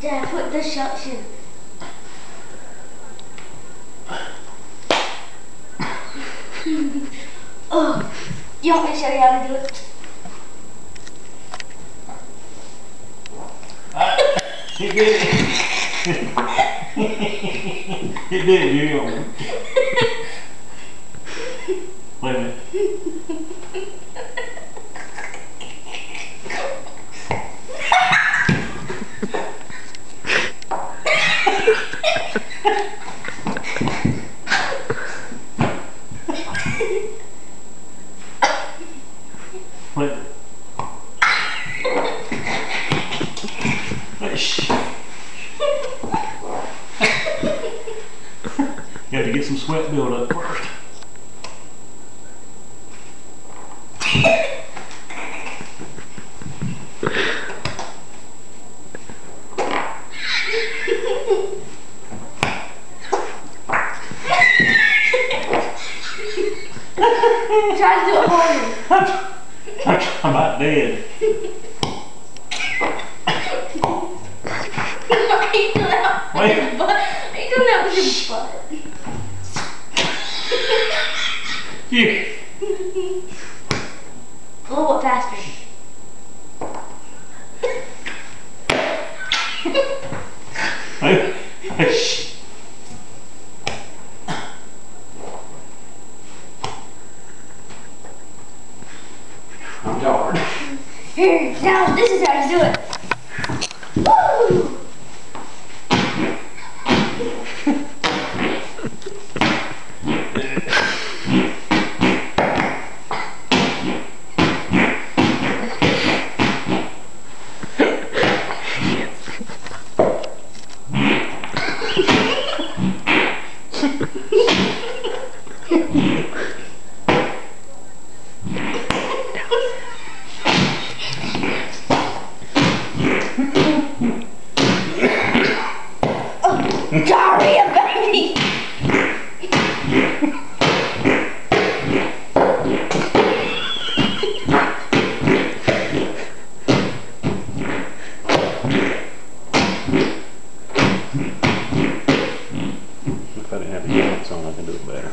Dad, put the shots in. Oh, you want me to show you how to do it? He did it. He did, you know. Wait a minute. Wait. You have to get some sweat build up first. Try to do it harder. I'm about dead. Are you doing that with your butt? Yeah. A little bit faster. I'm tired. Here, now this is how you do it. Woo! Diarrhea, baby! If I didn't have the pants on, I could do it better.